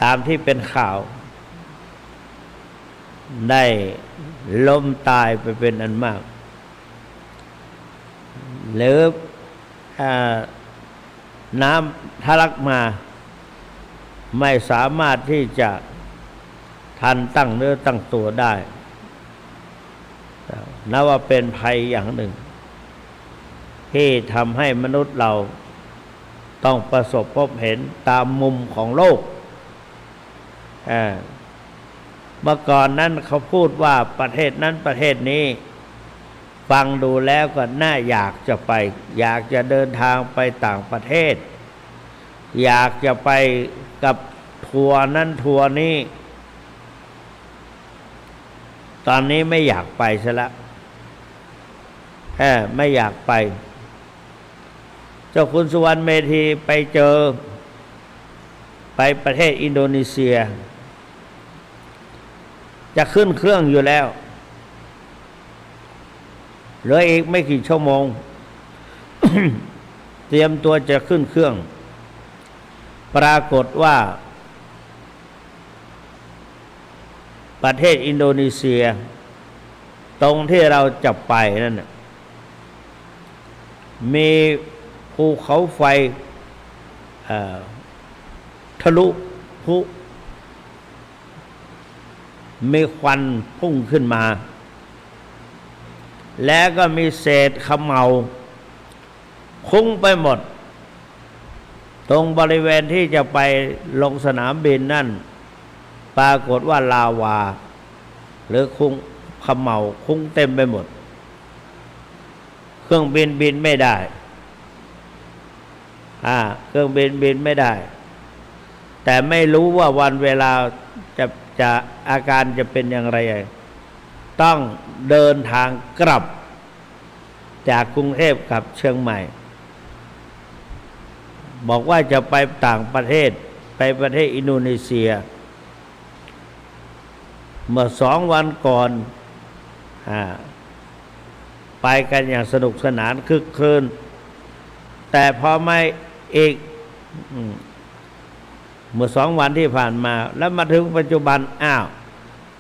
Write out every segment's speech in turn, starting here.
ตามที่เป็นข่าวได้ล้มตายไปเป็นอันมากหรือน้ำทะลักมาไม่สามารถที่จะทันตั้งเนื้อตั้งตัวได้นับว่าเป็นภัยอย่างหนึ่งที่ทำให้มนุษย์เราต้องประสบพบเห็นตามมุมของโลกเมื่อก่อนนั้นเขาพูดว่าประเทศนั้นประเทศนี้ฟังดูแล้วก็น่าอยากจะไปอยากจะเดินทางไปต่างประเทศอยากจะไปกับทัวร์นั้นทัวร์นี้ตอนนี้ไม่อยากไปซะละไม่อยากไปเจ้าคุณสุวรรณเมธีไปเจอไปประเทศอินโดนีเซียจะขึ้นเครื่องอยู่แล้วเหลืออีกไม่กี่ชั่วโมง เตรียมตัวจะขึ้นเครื่องปรากฏว่าประเทศอินโดนีเซียตรงที่เราจะไปนั่นน่ะมีภูเขาไฟทะลุพุมีควันพุ่งขึ้นมาแล้วก็มีเศษเขม่าคุ้งไปหมดตรงบริเวณที่จะไปลงสนามบินนั่นปรากฏว่าลาวาหรือคุ้งเขม่าคุ้งเต็มไปหมดเครื่องบินบินไม่ได้เครื่องบินบินไม่ได้แต่ไม่รู้ว่าวันเวลาจะอาการจะเป็นอย่างไรต้องเดินทางกลับจากกรุงเทพกับเชียงใหม่บอกว่าจะไปต่างประเทศไปประเทศอินโดนีเซียเมื่อ2 วันก่อนไปกันอย่างสนุกสนานคึกครื้นแต่พอไม่อีกเมื่อ2 วันที่ผ่านมาแล้วมาถึงปัจจุบัน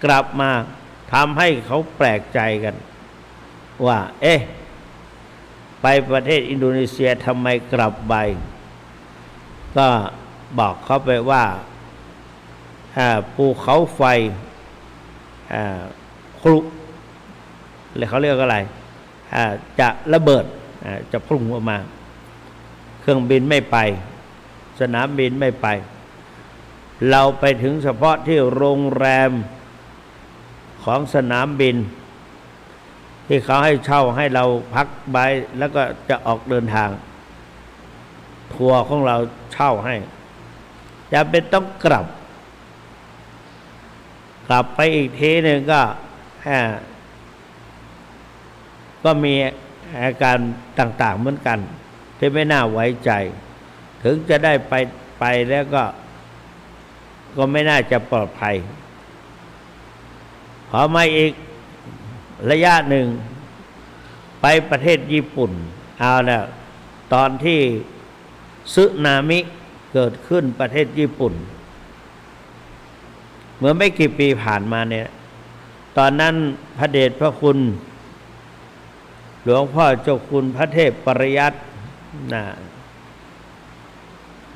กลับมาทำให้เขาแปลกใจกันว่าไปประเทศอินโดนีเซียทำไมกลับไปก็บอกเขาไปว่าภูเขาไฟครุเลยเขาเรียกอะไรจะระเบิดจะพุ่งออกมาเครื่องบินไม่ไปสนามบินไม่ไปเราไปถึงเฉพาะที่โรงแรมของสนามบินที่เขาให้เช่าให้เราพักไว้แล้วก็จะออกเดินทางทัวร์ของเราเช่าให้จะเป็นต้องกลับไปอีกทีหนึ่งก็มีอาการต่างๆเหมือนกันที่ไม่น่าไว้ใจถึงจะได้ไปแล้วก็ไม่น่าจะปลอดภัยพอมาอีกระยะหนึ่งไปประเทศญี่ปุ่นเอาแล้วตอนที่สึนามิเกิดขึ้นประเทศญี่ปุ่นเมื่อไม่กี่ปีผ่านมาเนี่ยตอนนั้นพระเดชพระคุณหลวงพ่อเจ้าคุณพระเทพปริยัติ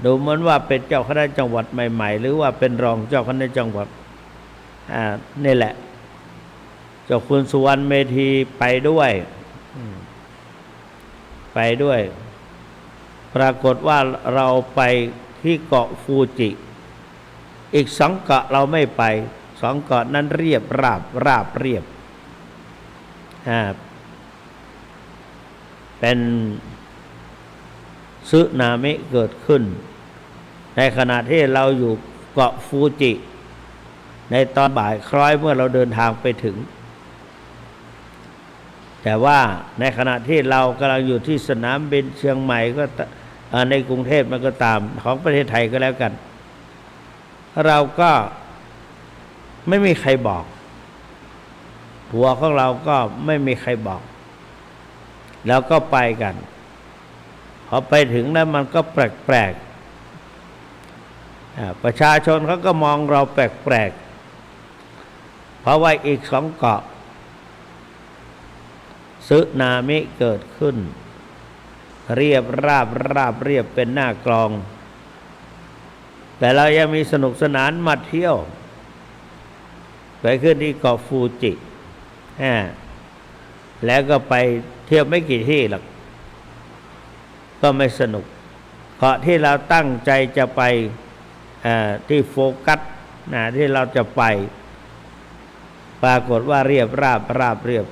ดูเหมือนว่าเป็นเจ้าคณะจังหวัดใหม่ๆหรือว่าเป็นรองเจ้าคณะจังหวัดนี่แหละเจ้าคุณสุวรรณเมธีไปด้วยปรากฏว่าเราไปที่เกาะฟูจิอีก2 เกาะเราไม่ไป2 เกาะนั้นเรียบราบเรียบเป็นสึนามิเกิดขึ้นในขณะที่เราอยู่เกาะฟูจิในตอนบ่ายคล้อยเมื่อเราเดินทางไปถึงแต่ว่าในขณะที่เรากำลังอยู่ที่สนามบินเชียงใหม่ก็ในกรุงเทพมันก็ตามของประเทศไทยก็แล้วกันเราก็ไม่มีใครบอกหัวของเราก็ไม่มีใครบอกเราก็ไปกันพอไปถึงแล้วมันก็แปลก ประชาชนเขาก็มองเราแปลกๆเพราะว่าอีก2 เกาะสึนามิเกิดขึ้นเรียบราบเรียบเป็นหน้ากลองแต่เรายังมีสนุกสนานมาเที่ยวไปขึ้นที่เกาะฟูจิแล้วก็ไปเที่ยวไม่กี่ที่หรอกก็ไม่สนุกเกาะที่เราตั้งใจจะไปที่โฟกัสที่เราจะไปปรากฏว่าเรียบราบเรียบ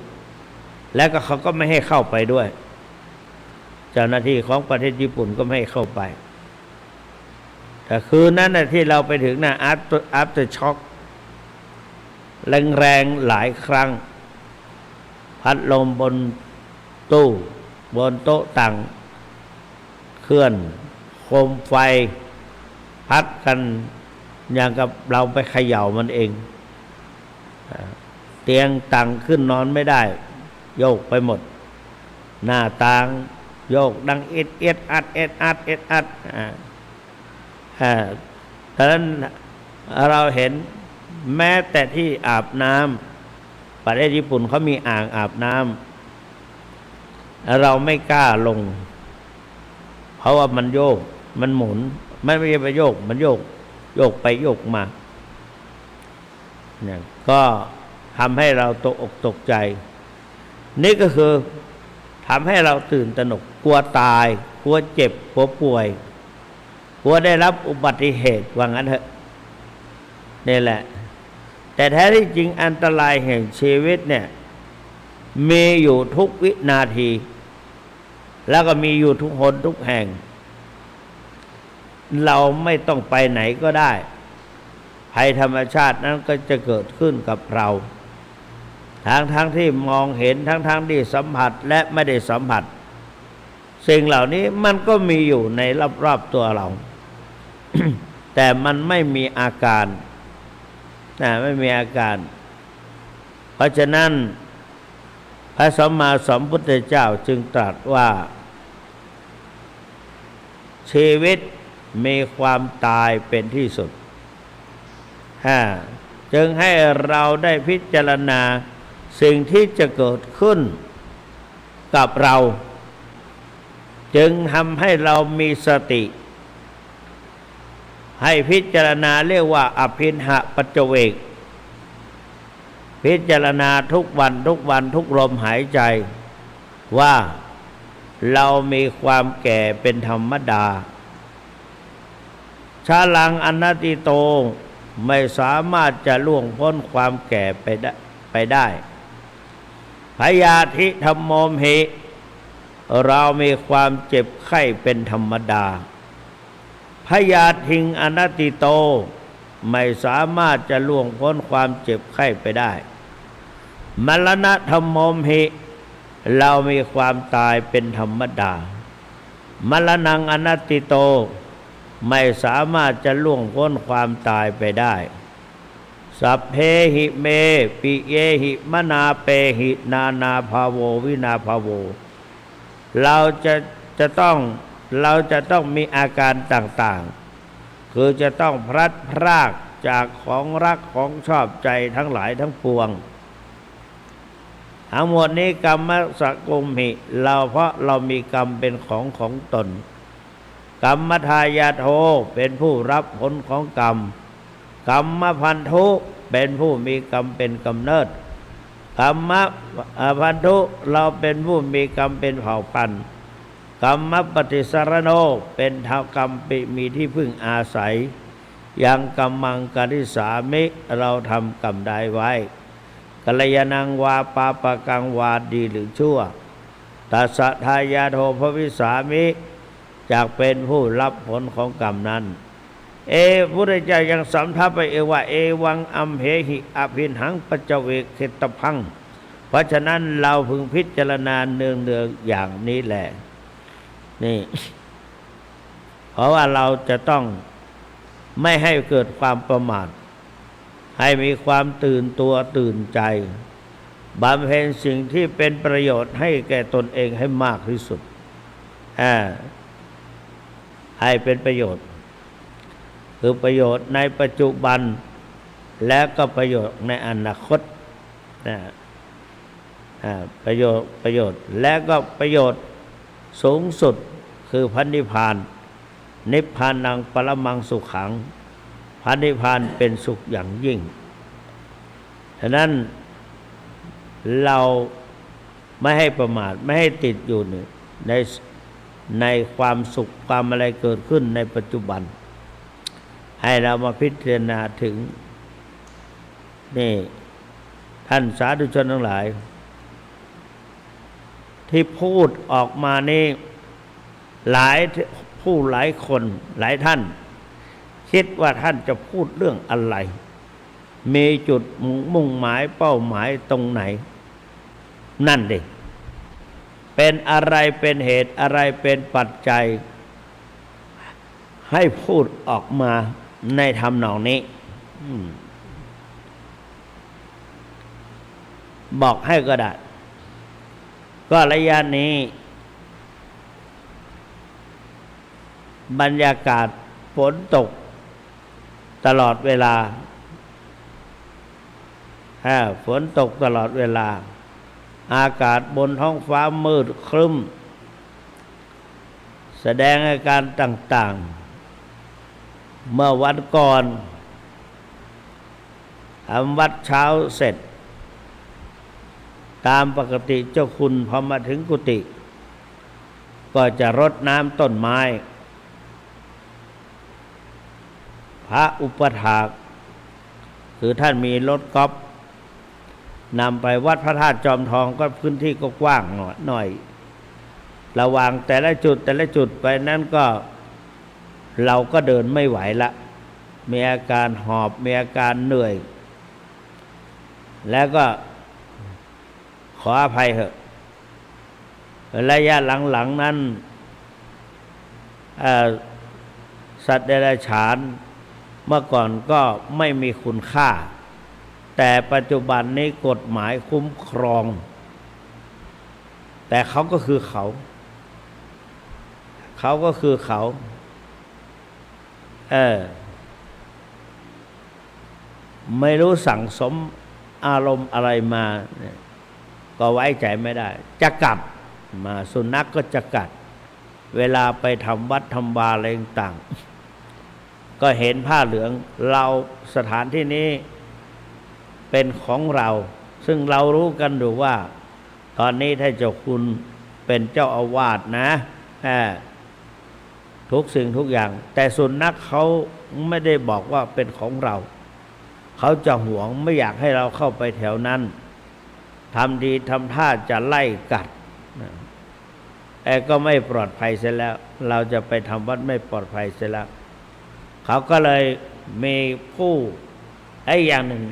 แล้วก็เขาก็ไม่ให้เข้าไปด้วยเจ้าหน้าที่ของประเทศญี่ปุ่นก็ไม่ให้เข้าไปแต่คืนนั้นที่เราไปถึงafter shock แรงหลายครั้งพัดลมบนตู้บนโต๊ะต่างเคลื่อนโคมไฟพัดกันอย่างกับเราไปเขย่ามันเองเตียงต่างขึ้นนอนไม่ได้โยกไปหมดหน้าต่างโยกดังเอ็ดอัดฉะนั้นเราเห็นแม้แต่ที่อาบน้ำประเทศญี่ปุ่นเขามีอ่างอาบน้ำเราไม่กล้าลงเพราะว่ามันโยกมันหมุนไม่ใช่ไปโยกมันโยกไปโยกมาเนี่ยก็ทำให้เราตกอกตกใจนี่ก็คือทำให้เราตื่นตระหนกกลัวตายกลัวเจ็บกลัวป่วยกลัวได้รับอุบัติเหตุว่างั้นเถอะนี่แหละแต่แท้ที่จริงอันตรายแห่งชีวิตเนี่ยมีอยู่ทุกวินาทีแล้วก็มีอยู่ทุกหนทุกแห่งเราไม่ต้องไปไหนก็ได้ภัยธรรมชาตินั้นก็จะเกิดขึ้นกับเราทั้งที่มองเห็นทั้งที่สัมผัสและไม่ได้สัมผัสสิ่งเหล่านี้มันก็มีอยู่ในรอบๆตัวเรา แต่มันไม่มีอาการไม่มีอาการเพราะฉะนั้นพระสัมมาสัมพุทธเจ้าจึงตรัสว่าชีวิตมีความตายเป็นที่สุดจึงให้เราได้พิจารณาสิ่งที่จะเกิดขึ้นกับเราจึงทำให้เรามีสติให้พิจารณาเรียกว่าอภินหปัจจเวกพิจารณาทุกวันทุกลมหายใจว่าเรามีความแก่เป็นธรรมดาชาลังอนัตติโตไม่สามารถจะล่วงพ้นความแก่ไปได้พยาธิธัมโมหิเรามีความเจ็บไข้เป็นธรรมดาพยาธิงอนัตติโตไม่สามารถจะล่วงพ้นความเจ็บไข้ไปได้มรณะธัมโมหิเรามีความตายเป็นธรรมดามรณังอนัตติโตไม่สามารถจะล่วงพ้นความตายไปได้สัพเพหิเมปิเยหิมนาเปหินาภาโววินาภาโวเราจะต้องมีอาการต่างๆคือจะต้องพลัดพรากจากของรักของชอบใจทั้งหลายทั้งปวงทั้งหมดนี้กรรมสกุมหิเพราะเรามีกรรมเป็นของตนกรรมทายาโทเป็นผู้รับผลของกรรมกรรมพันธุเป็นผู้มีกรรมเป็นกำเนิดกรรมพันธุเราเป็นผู้มีกรรมเป็นเผ่าพันธุ์กรรมปฏิสารโนเป็นเท่ากรรมมีที่พึ่งอาศัยยังกรรมังกริสามิเราทำกรรมใดไว้กัลยาณังวาปาปกังวาดีหรือชั่วตัสสะทายาโทภวิสามิจากเป็นผู้รับผลของกรรมนั้นพุทธเจ้ายังสำทับไปว่าเอวังอัมเหหิอภินหังปัจจเวกเขตพังเพราะฉะนั้นเราพึงพิจารณาเนืองอย่างนี้แหละนี่เพราะว่าเราจะต้องไม่ให้เกิดความประมาทให้มีความตื่นตัวตื่นใจบำเพ็ญสิ่งที่เป็นประโยชน์ให้แก่ตนเองให้มากที่สุดให้เป็นประโยชน์ คือประโยชน์ในปัจจุบันและก็ประโยชน์ในอนาคตนะประโยชน์และก็ประโยชน์สูงสุดคือพระนิพพานนิพพานังปรมังสุขังพระนิพพานเป็นสุขอย่างยิ่งฉะนั้นเราไม่ให้ประมาทไม่ให้ติดอยู่ในความสุขความอะไรเกิดขึ้นในปัจจุบันให้เรามาพิจารณาถึงนี่ท่านสาธุชนทั้งหลายที่พูดออกมานี่หลายคนหลายท่านคิดว่าท่านจะพูดเรื่องอะไรมีจุดมุ่งหมายเป้าหมายตรงไหนนั่นดิเป็นอะไรเป็นเหตุอะไรเป็นปัจจัยให้พูดออกมาในทำนองนี้บอกให้ก็ได้ก็ระยะนี้บรรยากาศฝนตกตลอดเวลาฝนตกตลอดเวลาอากาศบนท้องฟ้ามืดครึ้มแสดงอาการต่างๆเมื่อวันก่อนทำวัดเช้าเสร็จตามปกติเจ้าคุณพอมาถึงกุฏิก็จะรดน้ำต้นไม้พระอุปถากคือท่านมีรถกอล์ฟนำไปวัดพระธาตุจอมทองก็พื้นที่ก็กว้างหน่อยระหว่างแต่ละจุดไปนั้นก็เราก็เดินไม่ไหวละมีอาการหอบมีอาการเหนื่อยแล้วก็ขออภัยเถอะระยะหลังๆนั้นสัตว์เดรัจฉานเมื่อก่อนก็ไม่มีคุณค่าแต่ปัจจุบันนี้กฎหมายคุ้มครองแต่เขาก็คือเขาก็คือเขาไม่รู้สั่งสมอารมณ์อะไรมาเนี่ยก็ไว้ใจไม่ได้จะกัดมาสุนัขก็จะกัดเวลาไปทำวัดทำวาอะไรต่างก็เห็นผ้าเหลืองเราสถานที่นี้เป็นของเราซึ่งเรารู้กันอยู่ว่าตอนนี้ท่านเจ้าคุณเป็นเจ้าอาวาสนะทุกสิ่งทุกอย่างแต่สุนัขเขาไม่ได้บอกว่าเป็นของเราเขาจะหวงไม่อยากให้เราเข้าไปแถวนั้นทำดีทำท่าจะไล่กัดก็ไม่ปลอดภัยเสียแล้วเราจะไปทำวัดไม่ปลอดภัยเสียแล้วเขาก็เลยมีผู้อย่างหนึ่ง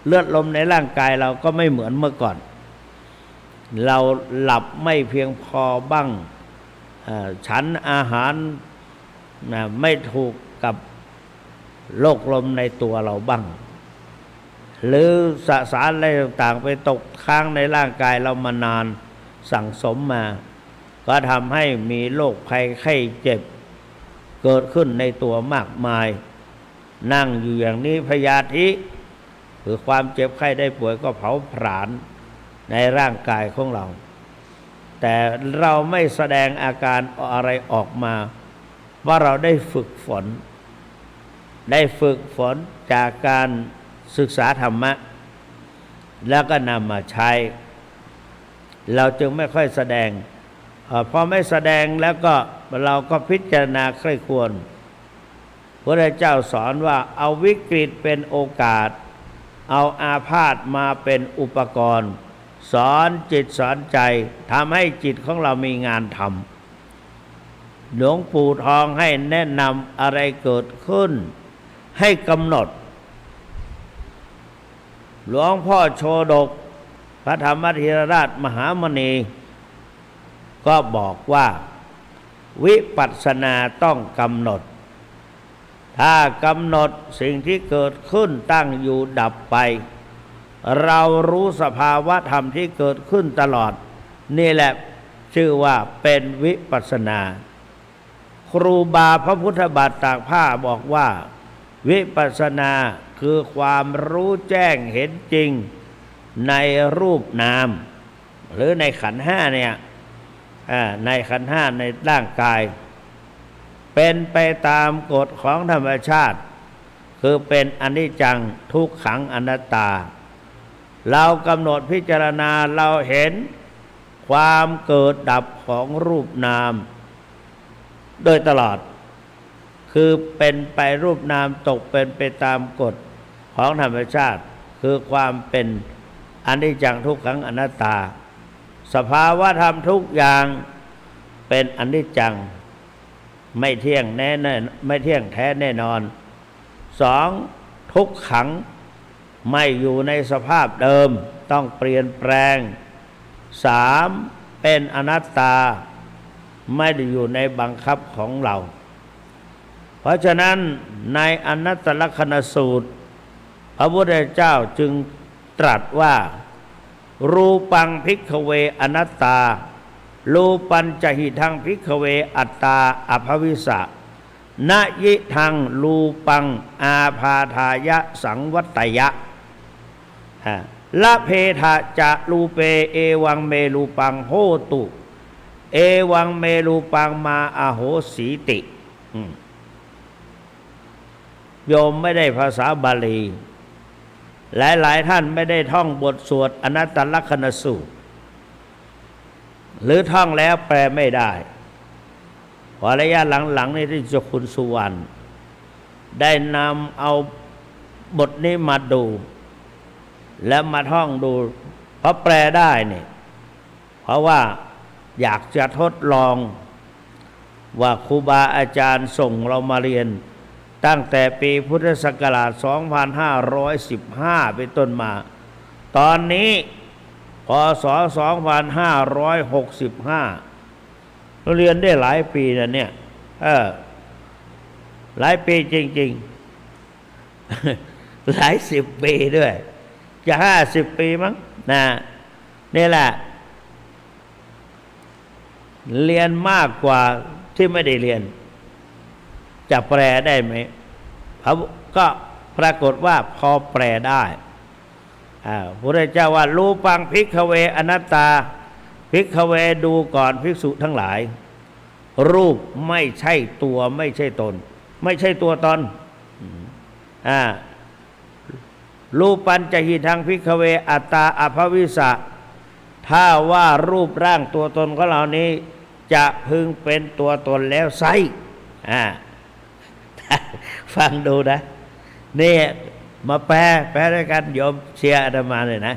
เลือดลมในร่างกายเราก็ไม่เหมือนเมื่อก่อนเราหลับไม่เพียงพอบ้างฉันอาหารไม่ถูกกับโรคลมในตัวเราบ้างหรือสสารอะไรต่างๆไปตกค้างในร่างกายเรามานานสั่งสมมาก็ทำให้มีโรคภัยไข้เจ็บเกิดขึ้นในตัวมากมายนั่งอยู่อย่างนี้พยาธิคือความเจ็บไข้ได้ป่วยก็เผาผลาญในร่างกายของเราแต่เราไม่แสดงอาการอะไรออกมาว่าเราได้ฝึกฝนจากการศึกษาธรรมะแล้วก็นำมาใช้เราจึงไม่ค่อยแสดงพอไม่แสดงแล้วก็เราก็พิจารณาใคร่ควรพระเจ้าสอนว่าเอาวิกฤตเป็นโอกาสเอาอาพาธมาเป็นอุปกรณ์สอนจิตสอนใจทำให้จิตของเรามีงานทำหลวงปู่ทองให้แนะนำอะไรเกิดขึ้นให้กำหนดหลวงพ่อโชดกพระธรรมธีรราชมหามณีก็บอกว่าวิปัสสนาต้องกำหนดถ้ากำหนดสิ่งที่เกิดขึ้นตั้งอยู่ดับไปเรารู้สภาวะธรรมที่เกิดขึ้นตลอดนี่แหละชื่อว่าเป็นวิปัสสนาครูบาพระพุทธบาทตากผ้าบอกว่า วิปัสสนาคือความรู้แจ้งเห็นจริงในรูปนามหรือในขันธ์ห้าเนี่ยในขันธ์ห้าในร่างกายเป็นไปตามกฎของธรรมชาติคือเป็นอนิจจังทุกขังอนัตตาเรากำหนดพิจารณาเราเห็นความเกิดดับของรูปนามโดยตลอดคือเป็นไปรูปนามตกเป็นไปตามกฎของธรรมชาติคือความเป็นอนิจจังทุกขังอนัตตาสภาวะธรรมทุกอย่างเป็นอนิจจังไม่เที่ยงแน่ไม่เที่ยงแท้แน่นอนสองทุกขังไม่อยู่ในสภาพเดิมต้องเปลี่ยนแปลงสามเป็นอนัตตาไม่ได้อยู่ในบังคับของเราเพราะฉะนั้นในอนัตตลักษณสูตรพระพุทธเจ้าจึงตรัสว่ารูปังภิกขเวอนัตตารูปัญจหิทังภิกขเวอัตตาอภวิสสะนยิทังรูปังอาพาทายะสังวัตยะละเพทะจะรูเปเอวังเมรูปังโหตุเอวังเมรูปังมาอโหสีติโยมไม่ได้ภาษาบาลีหลายท่านไม่ได้ท่องบทสวดอนัตตลักษณสูตรหรือท่องแล้วแปลไม่ได้พอระยะหลังๆนี่ที่เจ้าคุณสุวรรณได้นำเอาบทนี้มาดูและมาท่องดูเพราะแปลได้เนี่ยเพราะว่าอยากจะทดลองว่าครูบาอาจารย์ส่งเรามาเรียนตั้งแต่ปีพุทธศักราช 2515 เป็นต้นมาตอนนี้พ.ศ. 2565เราเรียนได้หลายปีนะเนี่ยหลายปีจริงๆหลายสิบปีด้วยจะ50 ปีมั้งนะนี่แหละเรียนมากกว่าที่ไม่ได้เรียนจะแปลได้ไหมก็ปรากฏว่าพอแปลได้พระพุทธเจ้าว่ารูปังภิกขเวอนัตตาภิกขเวดูก่อนภิกษุทั้งหลายรูปไม่ใช่ตัวไม่ใช่ตนไม่ใช่ตัวตนรูปัญจหิทังภิกขเวอัตตาอภวิสสะถ้าว่ารูปร่างตัวตนของเรานี้จะพึงเป็นตัวตนแล้วไซฟังดูนะนี่มาแปลด้วยกันโยมเชียร์อาตมาเลยนะ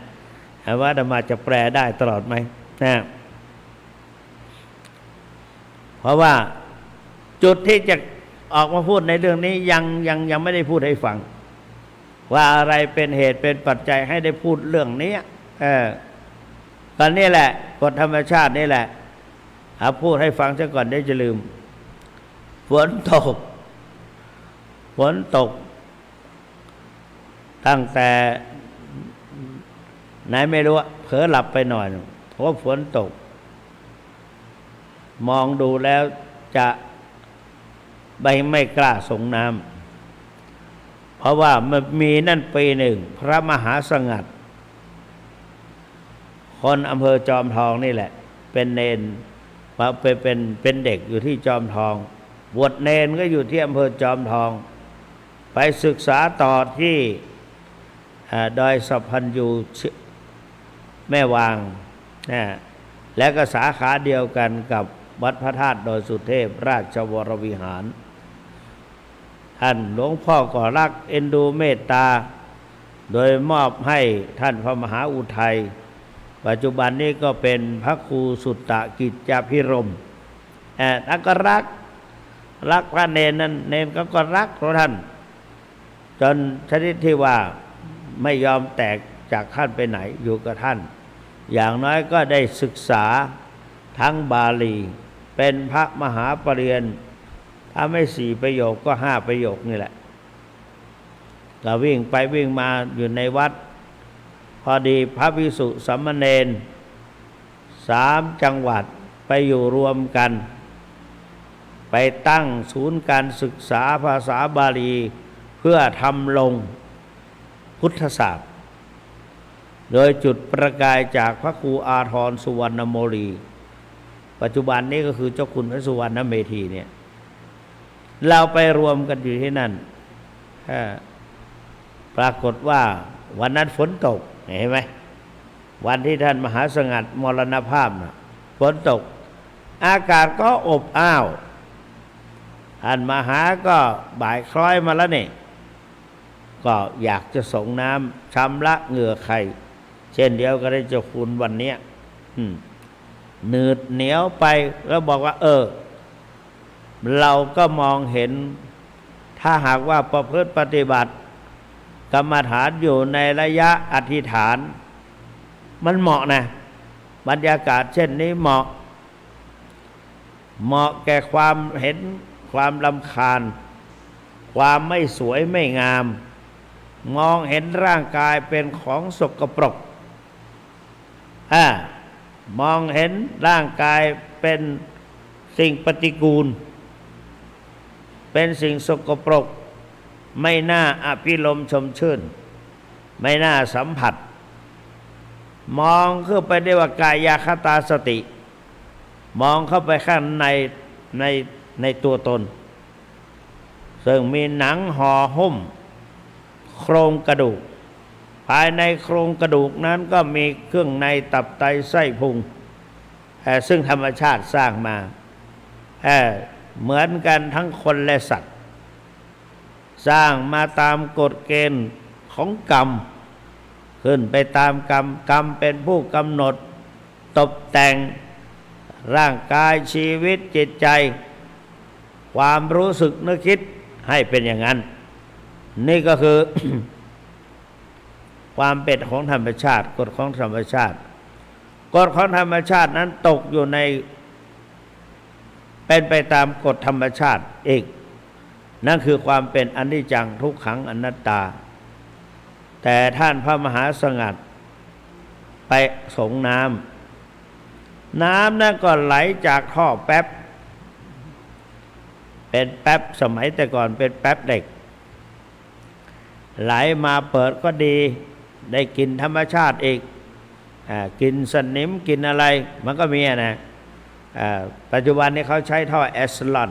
ว่าอาตมาจะแปลได้ตลอดไหมนะเพราะว่าจุดที่จะออกมาพูดในเรื่องนี้ยังไม่ได้พูดให้ฟังว่าอะไรเป็นเหตุเป็นปัจจัยให้ได้พูดเรื่องนี้ตอนนี้แหละกฎธรรมชาตินี่แหละพูดให้ฟังซะก่อนได้จะลืมฝนตกตั้งแต่ไหนไม่รู้เผลอหลับไปหน่อยเพราะฝนตกมองดูแล้วจะไม่กล้าส่งน้ำเพราะว่ามันมีนั่นปีหนึ่งพระมหาสงัดคนอำเภอจอมทองนี่แหละเป็นเนนเป็นเด็กอยู่ที่จอมทองบวชเนนก็อยู่ที่อำเภอจอมทองไปศึกษาต่อที่ดอยสัพพัญญูแม่วางและก็สาขาเดียวกันกับวัดพระธาตุดอยสุเทพราชวรวิหารท่านหลวงพ่อก็รักเอ็นดูเมตตาโดยมอบให้ท่านพระมหาอุทัยปัจจุบันนี้ก็เป็นพระครูสุตตกิจจพิรมท่านก็รักพระเนนนั้นเนนก็รักพระท่านจนชนิดที่ว่าไม่ยอมแตกจากท่านไปไหนอยู่กับท่านอย่างน้อยก็ได้ศึกษาทั้งบาลีเป็นพระมหาปรริญญาถ้าไม่4 ประโยคก็5 ประโยคนี่แหละก็วิ่งไปวิ่งมาอยู่ในวัดพอดีพระภิกษุสามเณร3 จังหวัดไปอยู่รวมกันไปตั้งศูนย์การศึกษาภาษาบาลี เพื่อทำลงพุทธศาสตร์โดยจุดประกายจากพระครูอาทรสุวรรณโมลีปัจจุบันนี้ก็คือเจ้าคุณพระสุวรรณเมธีเนี่ยเราไปรวมกันอยู่ที่นั่นปรากฏว่าวันนั้นฝนตกเห็นไหมวันที่ท่านมหาสงัดมรณภาพนะฝนตกอากาศก็อบอ้าวท่านมหาก็บ่ายคล้อยมาแล้วนี่ก็อยากจะส่งน้ำชำระเหงื่อใครเช่นเดียวก็ได้เจ้าคุณวันเนี้ยหนืดเหนียวไปแล้วบอกว่าเราก็มองเห็นถ้าหากว่าประพฤติปฏิบัติกรรมฐานอยู่ในระยะอธิษฐานมันเหมาะนะบรรยากาศเช่นนี้เหมาะแก่ความเห็นความรำคาญความไม่สวยไม่งามมองเห็นร่างกายเป็นของสกปรกมองเห็นร่างกายเป็นสิ่งปฏิกูลเป็นสิ่งสกปรกไม่น่าอภิรมย์ชมชื่นไม่น่าสัมผัสมองเข้าไปได้ว่ากายคตาสติมองเข้าไปข้างในตัวตนซึ่งมีหนังห่อหุ้มโครงกระดูกภายในโครงกระดูกนั้นก็มีเครื่องในตับไตไส้พุงซึ่งธรรมชาติสร้างมาเหมือนกันทั้งคนและสัตว์สร้างมาตามกฎเกณฑ์ของกรรมขึ้นไปตามกรรมเป็นผู้กำหนดตกแต่งร่างกายชีวิตจิตใจความรู้สึกนึกคิดให้เป็นอย่างนั้นนี่ก็คือ ความเป็นของธรรมชาติกฎของธรรมชาติกฎของธรรมชาตินั้นตกอยู่ในเป็นไปตามกฎธรรมชาติอีกนั่นคือความเป็นอนิจจังทุกขังอนัตตาแต่ท่านพระมหาสงัดไปส่งน้ำนั่นก็ไหลจากท่อแป๊บเป็นแป๊บสมัยแต่ก่อนเป็นแป๊บเด็กไหลมาเปิดก็ดีได้กินธรรมชาติอีกกินสนิมกินอะไรมันก็มีนะปัจจุบันนี้เขาใช้ท่อแอสลอน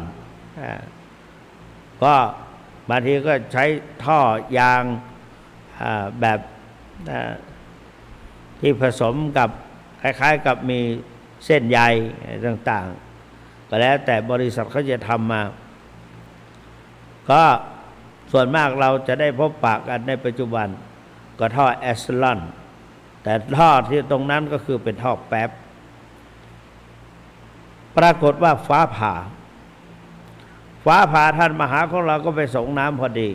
ก็บางทีก็ใช้ท่อยางแบบที่ผสมกับคล้ายๆกับมีเส้นใยต่างๆก็แล้วแต่บริษัทเขาจะทำมาก็ส่วนมากเราจะได้พบปะกันในปัจจุบันก็ท่อแอสลอนแต่ท่อที่ตรงนั้นก็คือเป็นท่อแป๊บปรากฏว่าฟ้าผ่าท่านมหาของเราก็ไปส่งน้ำพอดี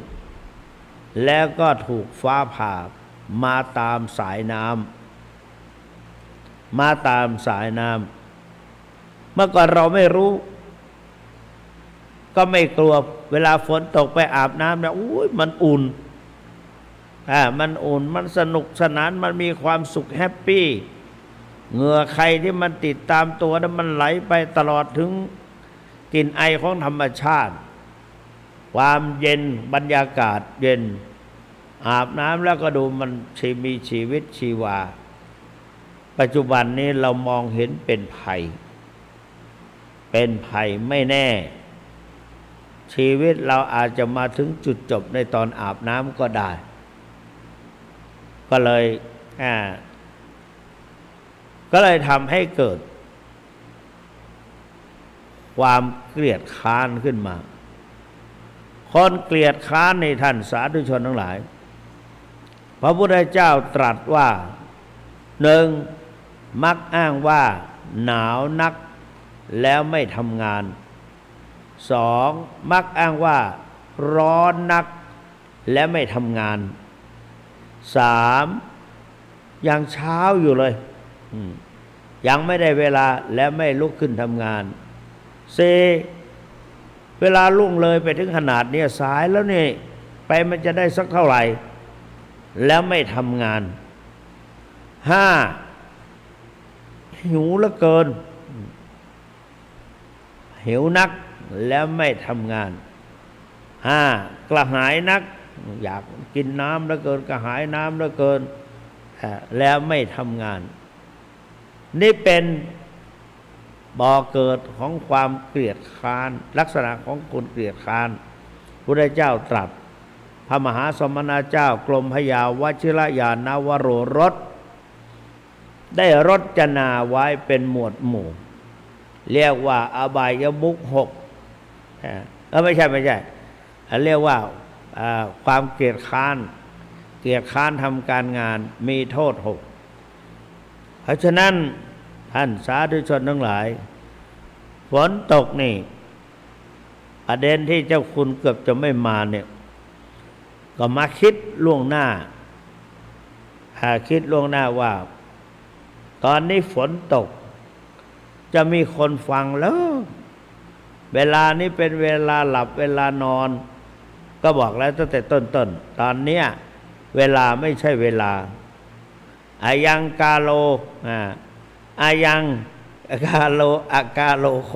แล้วก็ถูกฟ้าผ่ามาตามสายน้ำเมื่อก่อนเราไม่รู้ก็ไม่กลัวเวลาฝนตกไปอาบน้ำนะมันอุ่นมันสนุกสนานมันมีความสุขแฮปปี้เหงื่อใครที่มันติดตามตัวนั้นมันไหลไปตลอดถึงกลิ่นไอของธรรมชาติความเย็นบรรยากาศเย็นอาบน้ำแล้วก็ดูมันมีชีวิตชีวาปัจจุบันนี้เรามองเห็นเป็นภัยไม่แน่ชีวิตเราอาจจะมาถึงจุดจบในตอนอาบน้ำก็ได้ก็เลยทำให้เกิดความเกลียดค้านขึ้นมาคนเกลียดค้านในท่านสาธุชนทั้งหลายพระพุทธเจ้าตรัสว่าหนึ่งมักอ้างว่าหนาวนักแล้วไม่ทำงานสองมักอ้างว่าร้อนนักและไม่ทำงานสามยังเช้าอยู่เลยยังไม่ได้เวลาและไม่ลุกขึ้นทำงานสี่เวลาล่วงเลยไปถึงขนาดนี้สายแล้วนี่ไปมันจะได้สักเท่าไหร่แล้วไม่ทำงานห้าหิวเหลือเกินหิวนักแล้วไม่ทำงานห้ากระหายนัก อยากกินน้ำเหลือเกินกระหายน้ำเหลือเกินแล้วไม่ทำงานนี่เป็นบ่อเกิดของความเกลียดค้านลักษณะของคนเกลียดค้านพระพุทธเจ้าตรัสพระมหาสมณเจ้ากรมพยาวชิรยานวโรรสได้รจนาไว้เป็นหมวดหมู่เรียกว่าอบายมุขหกไม่ใช่เรียกว่าความเกลียดค้านทำการงานมีโทษหกเพราะฉะนั้นท่านสาธุชนทั้งหลายฝนตกนี่ประเด็นที่เจ้าคุณเกือบจะไม่มาเนี่ยก็มาคิดล่วงหน้าคิดล่วงหน้าว่าตอนนี้ฝนตกจะมีคนฟังแล้วเวลานี้เป็นเวลาหลับเวลานอนก็บอกแล้วตั้งแต่ต้นตอนเนี้ยเวลาไม่ใช่เวลาอายังกาโลอายังกาโลอากาโลโข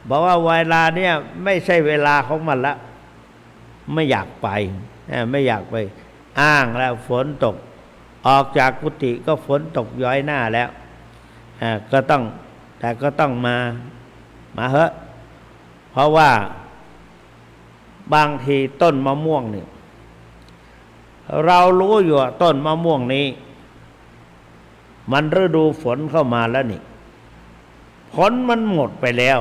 บอกว่าเวลาเนี่ยไม่ใช่เวลาของมันละไม่อยากไปไม่อยากไปอ้างแล้วฝนตกออกจากกุฏิก็ฝนตกย้อยหน้าแล้วก็ต้องมาเหอะเพราะว่าบางทีต้นมะม่วงนี่เรารู้อยู่ต้นมะม่วงนี้มันฤดูฝนเข้ามาแล้วนี่ผลมันหมดไปแล้ว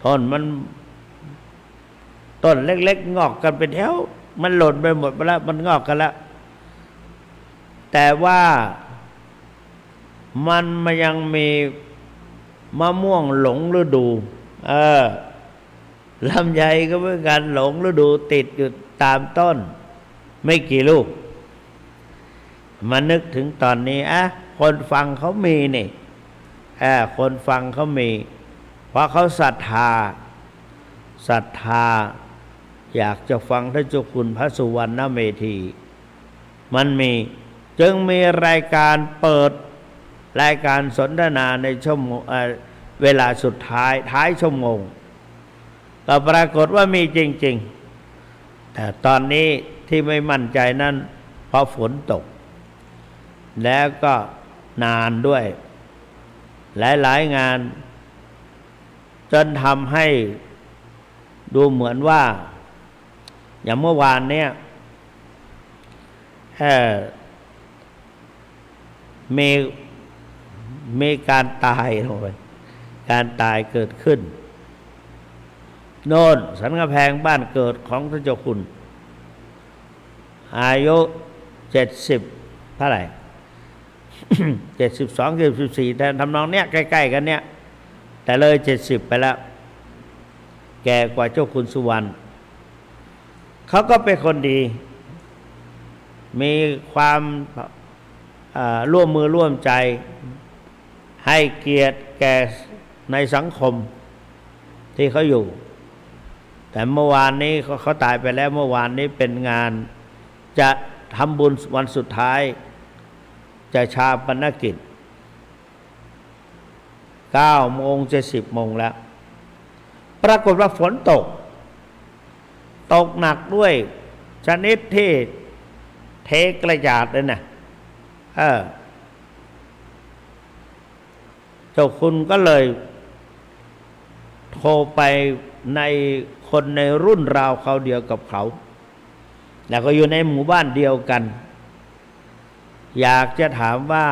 ต้นเล็กๆงอกกันเป็นแถวมันหล่นไปหมดไปแล้วมันงอกกันแล้วแต่ว่ามันยังมีมะม่วงหลงฤดูลำไยก็เหมือนกันหลงฤดูติดอยู่ตามต้นไม่กี่ลูกมานึกถึงตอนนี้คนฟังเขามีนี่คนฟังเขามีเพราะเขาศรัทธาอยากจะฟังท่านเจ้าคุณพระสุวรรณเมธีมันมีจึงมีรายการเปิดรายการสนทนาในชั่วโมงเวลาสุดท้ายชั่วโมงก็ปรากฏว่ามีจริงๆแต่ตอนนี้ที่ไม่มั่นใจนั้นเพราะฝนตกแล้วก็นานด้วยหลายงานจนทำให้ดูเหมือนว่าอย่างเมื่อวานเนี่ยมีการตายลงไปการตายเกิดขึ้นโน่นสันกำแพงบ้านเกิดของท่านเจ้าคุณอายุ70เท่าไหร่ 72 74แต่ทำนองเนี้ยใกล้ๆกันเนี้ยแต่เลย70ไปแล้วแก่กว่าเจ้าคุณสุวรรณเขาก็เป็นคนดีมีความร่วมมือร่วมใจให้เกียรติแก่ในสังคมที่เขาอยู่แต่เมื่อวานนี้เขาตายไปแล้วเมื่อวานนี้เป็นงานจะทำบุญวันสุดท้ายจะชาปนกิจ9 โมงจะ10 โมงแล้วปรากฏว่าฝนตกหนักด้วยชนิดที่เทกระจาดเลยนะเจ้าคุณก็เลยโทรไปในคนในรุ่นราวเขาเดียวกับเขาแล้วก็อยู่ในหมู่บ้านเดียวกันอยากจะถามว่า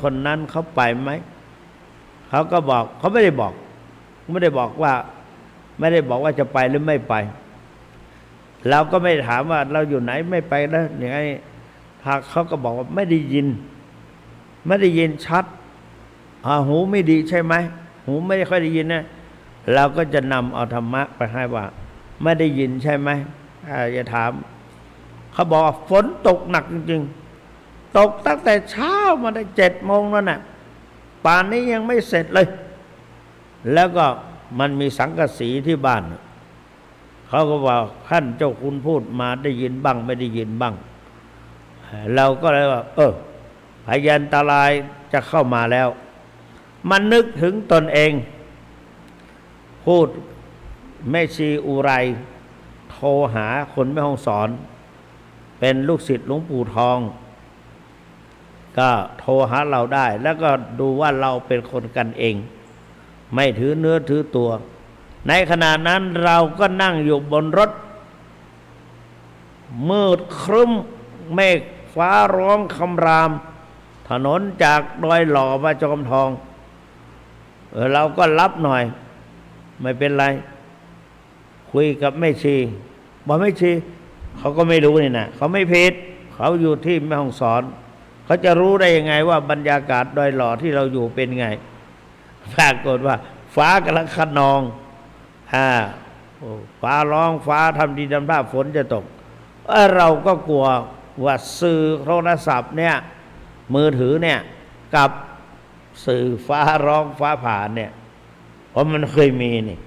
คนนั้นเขาไปไหมเขาก็บอกเขาไม่ได้บอกว่าจะไปหรือไม่ไปเราก็ไม่ถามว่าเราอยู่ไหนไม่ไปแล้วอย่างไงเขาก็บอกว่าไม่ได้ยินชัดหูไม่ดีใช่ไหมหูไม่ค่อยได้ยินนะเราก็จะนำเอาธรรมะไปให้ว่าไม่ได้ยินใช่ไหมจะถามเขาบอกฝนตกหนักจริงๆตกตั้งแต่เช้ามาได้7 โมงแล้วน่ะป่านนี้ยังไม่เสร็จเลยแล้วก็มันมีสังกะสีที่บ้านเขาก็บอกท่านเจ้าคุณพูดมาได้ยินบ้างไม่ได้ยินบ้างเราก็เลยว่าพยันตรายจะเข้ามาแล้วมันนึกถึงตนเองพูด แม่ชีอุไรโทรหาคนแม่ฮ่องสอนเป็นลูกศิษย์หลวงปู่ทองก็โทรหาเราได้ แล้วก็ดูว่าเราเป็นคนกันเอง ไม่ถือเนื้อถือตัว ในขณะนั้นเราก็นั่งอยู่บนรถมืดครึ้มเมฆฟ้าร้องคำรามถนนจากดอยหล่อมาจอมทองเราก็รับหน่อยไม่เป็นไรคุยกับแม่ชีบอกแม่ชีเขาก็ไม่รู้นี่นะเขาไม่ผิดเขาอยู่ที่แม่ฮ่องสอนเขาจะรู้ได้ยังไงว่าบรรยากาศดอยหล่อที่เราอยู่เป็นไงปรากฏว่าฟ้ากำลังคะนองฟ้าร้องฟ้าทำดีทำท่าฝนจะตกเราก็กลัวว่าสื่อโทรศัพท์เนี่ยมือถือเนี่ยกับสื่อฟ้าร้องฟ้าผ่าเนี่ยเพราะมันเคยมีนี่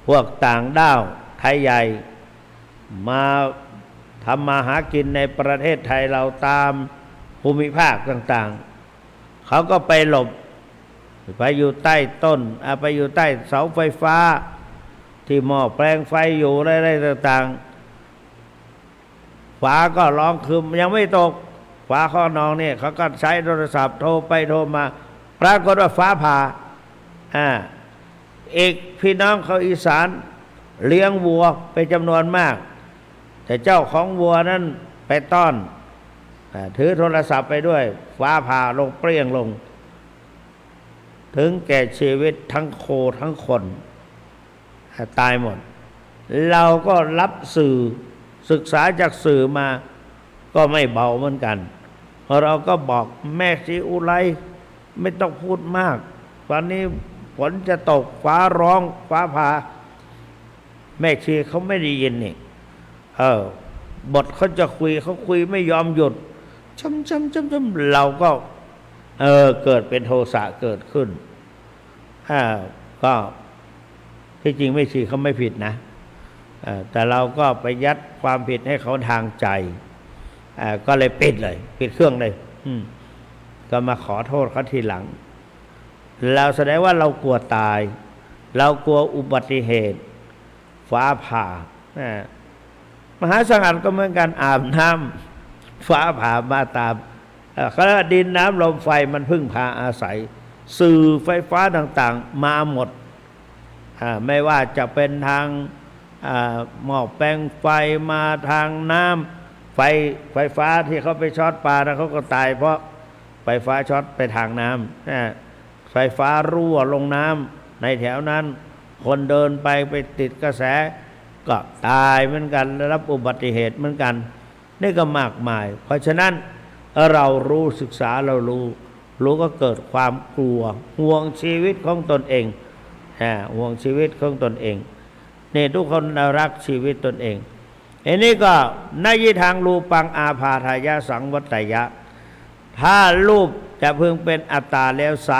พวกต่างด้าวไทยใหญ่มาทำมาหากินในประเทศไทยเราตามภูมิภาคต่างๆเขาก็ไปหลบไปอยู่ใต้ต้นไปอยู่ใต้เสาไฟฟ้าที่หม้อแปลงไฟอยู่อะไรต่างๆฟ้าก็ร้องคืมยังไม่ตกฟ้าข้อนองเนี่ยเขาก็ใช้โทรศัพท์โทรไปโทรมาปรากฏว่าฟ้าผ่าเอกพี่น้องเขาอีสานเลี้ยงวัวเป็นจำนวนมากแต่เจ้าของวัวนั้นไปต้อนถือโทรศัพท์ไปด้วยฟ้าผ่าลงเปรี้ยงลงถึงแก่ชีวิตทั้งโคทั้งคนตายหมดเราก็รับสื่อศึกษาจากสื่อมาก็ไม่เบาเหมือนกันเราก็บอกแม่ชีอุไรไม่ต้องพูดมากวันนี้ฝนจะตกฟ้าร้องฟ้าผ่าแม่ชีเขาไม่ได้ยินนี่บทเขาจะคุยเขาคุยไม่ยอมหยุดช้ำเราก็เกิดเป็นโทสะเกิดขึ้นก็ที่จริงแม่ชีเขาไม่ผิดนะแต่เราก็ไปยัดความผิดให้เขาทางใจก็เลยปิดเลยปิดเครื่องเลยก็มาขอโทษเขาทีหลังเราแสดงว่าเรากลัวตายเรากลัวอุบัติเหตุฟ้าผ่ามหาสังฆก็เหมือนกันอาบน้ำฟ้าผ่ามาตามเขาเรียกดินน้ำลมไฟมันพึ่งพาอาศัยสื่อไฟฟ้าต่างๆมาหมดไม่ว่าจะเป็นทางหม้อแปลงไฟมาทางน้ำไฟฟ้าที่เขาไปช็อตปลาแล้วเขาก็ตายเพราะไฟฟ้าช็อตไปทางน้ำไฟฟ้ารั่วลงน้ำในแถวนั้นคนเดินไปติดกระแสก็ตายเหมือนกันรับอุบัติเหตุเหมือนกันนี่ก็มากมายเพราะฉะนั้นเรารู้ศึกษาเรารู้ก็เกิดความกลัวห่วงชีวิตของตนเองห่วงชีวิตของตนเองนี่ทุกคนรักชีวิตตนเองอันนี้ก็นยิทางรูปังอาพาทายะสังวัตยะถ้ารูปจะพึงเป็นอัตตาแล้วไซ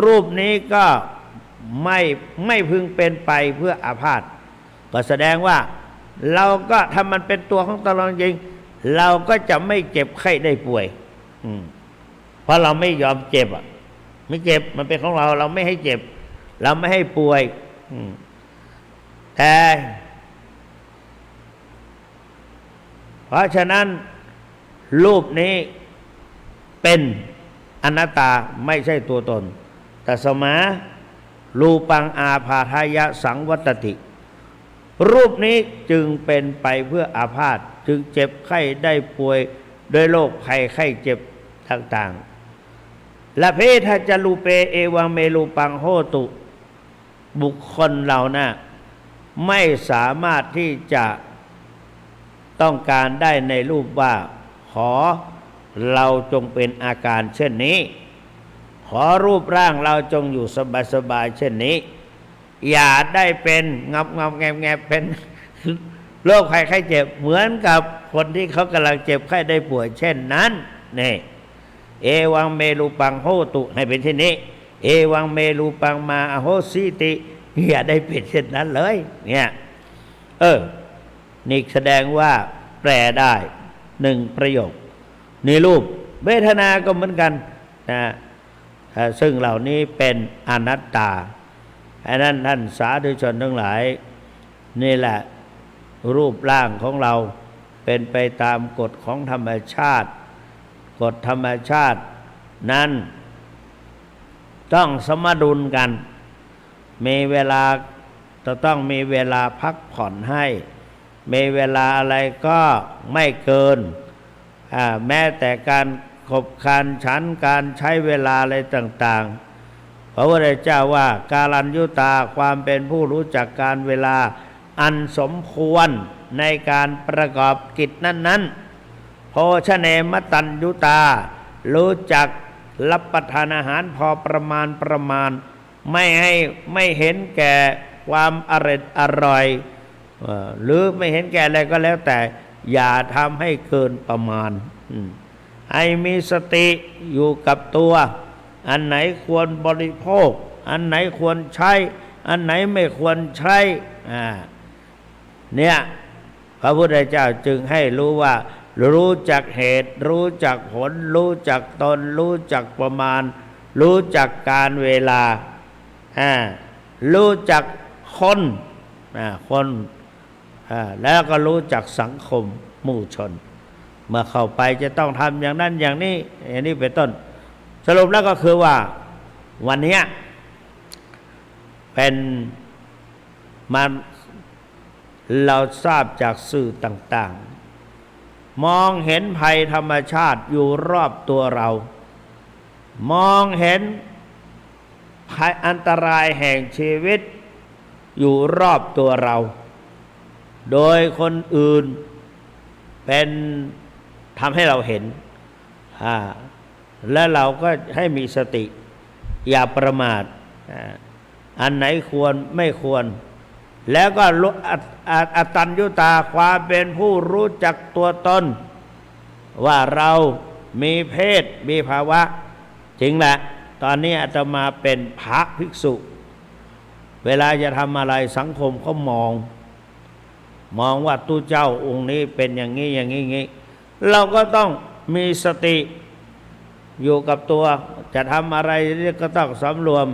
รูปนี้ก็ไม่พึงเป็นไปเพื่ออาพาธก็แสดงว่าเราก็ถ้ามันเป็นตัวของตนเราจริงเราก็จะไม่เจ็บไข้ได้ป่วยเพราะเราไม่ยอมเจ็บไม่เจ็บมันเป็นของเราเราไม่ให้เจ็บเราไม่ให้ป่วยแต่เพราะฉะนั้นรูปนี้เป็นอนัตตาไม่ใช่ตัวตนแต่สมารูปังอาพาทายะสังวัตติรูปนี้จึงเป็นไปเพื่ออาพาธจึงเจ็บไข้ได้ป่วยด้วยโรคภัยไข้เจ็บต่างๆละเพทะจรูเปเอวังเมรูปังโหตุบุคคลเรานะไม่สามารถที่จะต้องการได้ในรูปว่าขอเราจงเป็นอาการเช่นนี้ขอรูปร่างเราจงอยู่สบายๆเช่นนี้อย่าได้เป็นงับแงบเป็นโรคภัยไข้เจ็บเหมือนกับคนที่เขากำลังเจ็บไข้ได้ป่วยเช่นนั้นนี่เอวังเมรูปังโหตุให้เป็นที่นี้เอวังเมรูปังมาอโหสิติอย่าได้เป็นเช่นนั้นเลยเนี่ยนี่แสดงว่าแปลได้หนึ่งประโยคนี่รูปเวทนาก็เหมือนกันนะซึ่งเหล่านี้เป็นอนัตตา อันนั้นท่านสาธุชนทั้งหลายนี่แหละรูปร่างของเราเป็นไปตามกฎของธรรมชาติกฎธรรมชาตินั้นต้องสมดุลกันมีเวลาจะต้องมีเวลาพักผ่อนให้มีเวลาอะไรก็ไม่เกินแม้แต่การขบคานฉันการใช้เวลาอะไรต่างๆพระพุทธเจ้าว่ากาลัญยุตาความเป็นผู้รู้จักการเวลาอันสมควรในการประกอบกิจนั้นๆโภชเนมตัญยุตารู้จักรับประทานอาหารพอประมาณไม่เห็นแก่ความอร่อยหรือไม่เห็นแก่อะไรก็แล้วแต่อย่าทำให้เกินประมาณให้มีสติอยู่กับตัวอันไหนควรบริโภคอันไหนควรใช้อันไหนไม่ควรใช้เนี่ยพระพุทธเจ้าจึงให้รู้ว่ารู้จักเหตุรู้จักผลรู้จักตนรู้จักประมาณรู้จักการเวลารู้จักคนแล้วก็รู้จักสังคมหมู่ชนเมื่อเข้าไปจะต้องทำอย่างนั้นอย่างนี้อย่างนี้เป็นต้นสรุปแล้วก็คือว่าวันนี้เป็นมันเราทราบจากสื่อต่างๆมองเห็นภัยธรรมชาติอยู่รอบตัวเรามองเห็นภัยอันตรายแห่งชีวิตอยู่รอบตัวเราโดยคนอื่นเป็นทำให้เราเห็นและเราก็ให้มีสติอย่าประมาทอันไหนควรไม่ควรแล้วก็อตัญญูตาความเป็นผู้รู้จักตัวตนว่าเรามีเพศมีภาวะจริงแหละตอนนี้อาตมาเป็นพระภิกษุเวลาจะทำอะไรสังคมเขามองว่าตู้เจ้าองค์นี้เป็นอย่างนี้อย่างนี้เราก็ต้องมีสติอยู่กับตัวจะทำอะไรก็ต้องสำรวม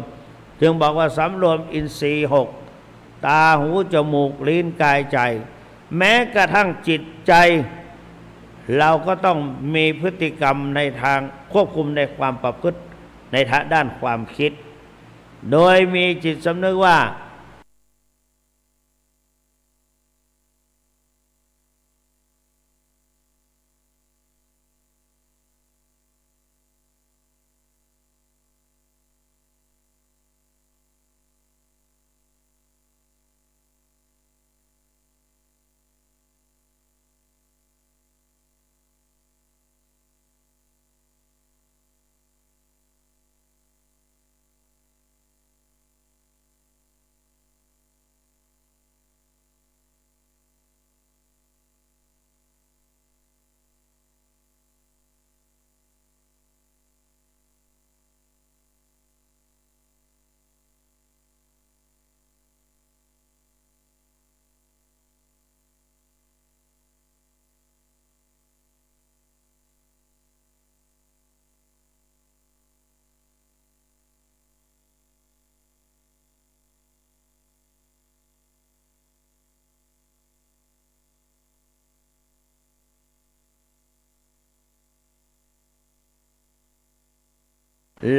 จึงบอกว่าสำรวมอินทรีย์ 6ตาหูจมูกลิ้นกายใจแม้กระทั่งจิตใจเราก็ต้องมีพฤติกรรมในทางควบคุมในความประพฤติในทางด้านความคิดโดยมีจิตสำนึกว่า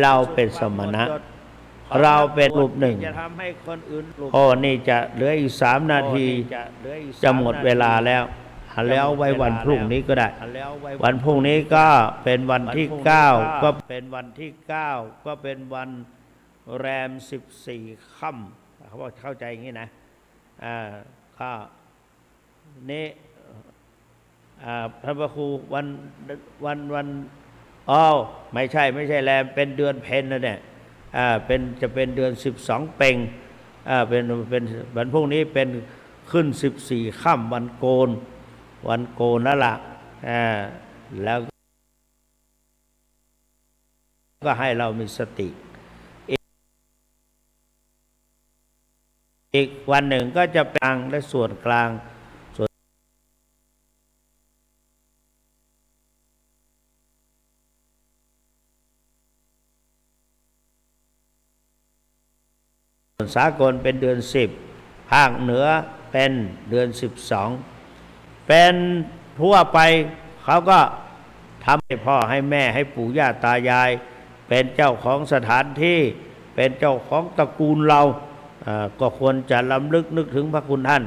เราเป็นสมณะเราเป็นรูปหนึ่งโอ้นี่จะเหลืออีก3 นาทีจะหมดเวลาแล้วไว้วันพรุ่งนี้ก็ได้วันพรุ่งนี้ก็เป็นวันที่9ก็เป็นวันแรม14ค่ำเขาบอกเข้าใจอย่างนี้นะก็นี่พระครูวันไม่ใช่แรมเป็นเดือนเพ็ญนะเนี่ยจะเป็นเดือน12เพ็ญเป็นวันพรุ่งนี้เป็นขึ้น14ค่ำวันโกนนั่นแหละแล้วก็ให้เรามีสติอีกวันหนึ่งก็จะกลางและส่วนกลาง สากลเป็นเดือน10ภาคเหนือเป็นเดือน12เป็นทั่วไปเขาก็ทำให้พ่อให้แม่ให้ปู่ย่าตายายเป็นเจ้าของสถานที่เป็นเจ้าของตระกูลเราก็ควรจะรำลึกนึกถึงพระคุณท่าน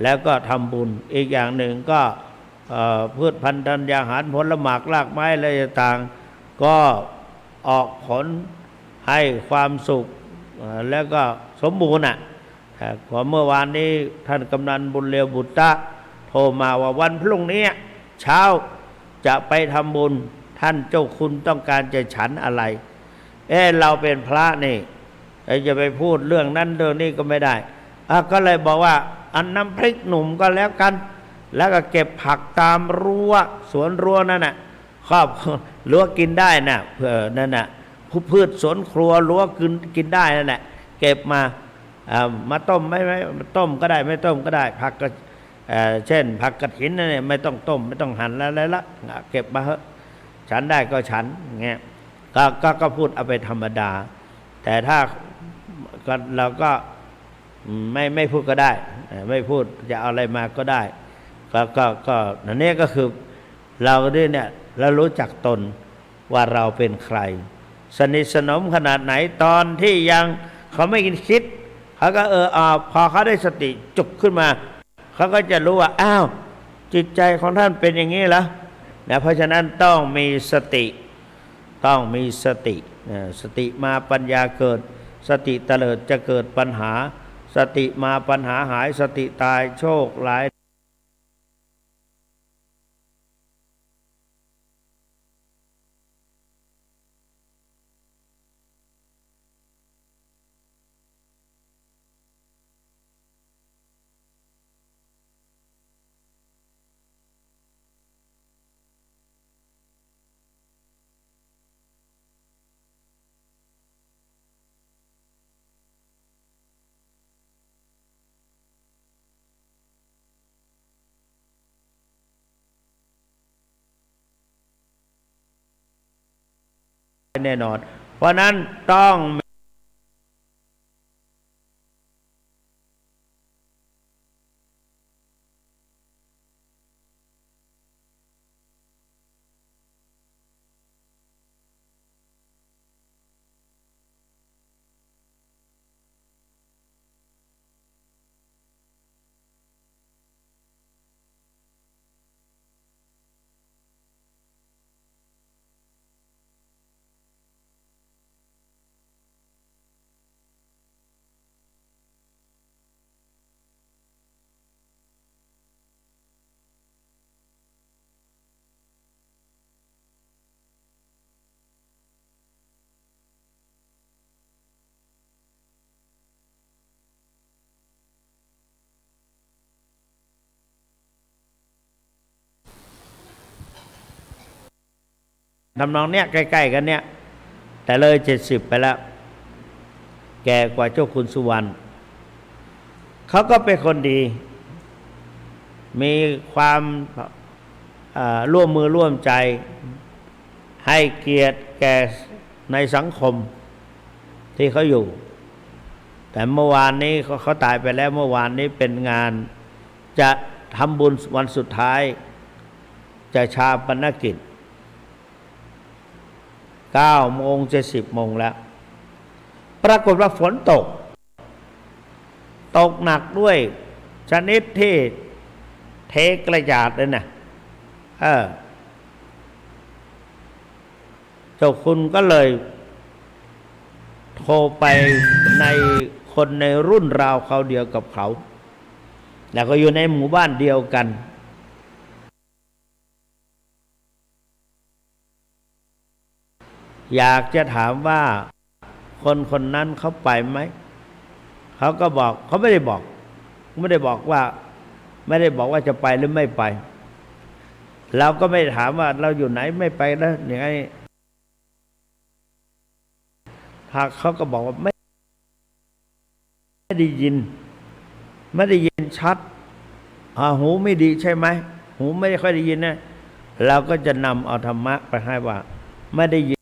แล้วก็ทำบุญอีกอย่างหนึ่งก็พืชพันธุ์ธัญญาหารผลหมากรากไม้อะไรต่างก็ออกผลให้ความสุขแล้วก็สมบูรณ์พอเมื่อวานนี้ท่านกำนันบุญเรียวบุตรโทรมาว่าวันพรุ่งนี้เช้าจะไปทำบุญท่านเจ้าคุณต้องการจะฉันอะไรเราเป็นพระนี่จะไปพูดเรื่องนั้นเรื่องนี้ก็ไม่ได้ก็เลยบอกว่าอันน้ำพริกหนุ่มก็แล้วกันแล้วก็เก็บผักตามรั้วสวนรั้วนั่นน่ะครอบรั้วกินได้น่ะเพื่อนั่นน่ะพืชสวนครัวรั้วกินได้นั่นแหละเก็บมาต้มไม่ต้มก็ได้ไม่ต้มก็ได้ผักก็เช่นผักกระถินนั่นเนี่ยไม่ต้องต้มไม่ต้องหั่นอะไรละเก็บมาเถอะฉันได้ก็ฉันเงี้ยก็พูดเอาไปธรรมดาแต่ถ้าเราก็ไม่พูดก็ได้ไม่พูดจะเอาอะไรมาก็ได้ก็นั่นนี่ก็คือเราเนี่ยเรารู้จักตนว่าเราเป็นใครสนิทสนมขนาดไหนตอนที่ยังเขาไม่คิดเขาก็พอเขาได้สติจุกขึ้นมาเขาก็จะรู้ว่าอ้าวจิตใจของท่านเป็นอย่างนี้เหรอเพราะฉะนั้นต้องมีสติสติมาปัญญาเกิดสติเตลิดจะเกิดปัญหาสติมาปัญหาหายสติตายโชคหลายแน่นอนเพราะนั้นต้องทำนองเนี้ยใกล้ๆกันเนี้ยแต่เลย70ไปแล้วแก่กว่าเจ้าคุณสุวรรณเขาก็เป็นคนดีมีความร่วมมือร่วมใจให้เกียรติแก่ในสังคมที่เขาอยู่แต่เมื่อวานนี้เขาตายไปแล้วเมื่อวานนี้เป็นงานจะทำบุญวันสุดท้ายจะชาปนกิจ9 โมงจะ10 โมงแล้วปรากฏว่าฝนตกหนักด้วยชนิดที่เทกระจาดเลยนะเจ้าคุณก็เลยโทรไปในคนในรุ่นราวเขาเดียวกับเขาแล้วก็อยู่ในหมู่บ้านเดียวกันอยากจะถามว่าคนนั้นเขาไปไหมเขาก็บอกเขาไม่ได้บอกว่าจะไปหรือไม่ไปเราก็ไม่ถามว่าเราอยู่ไหนไม่ไปแล้วอย่างไงหากเขาก็บอกว่าไม่ได้ยินชัดหูไม่ดีใช่ไหมหูไม่ค่อยได้ยินนะเราก็จะนำเอาธรรมะไปให้ว่าไม่ได้ยิน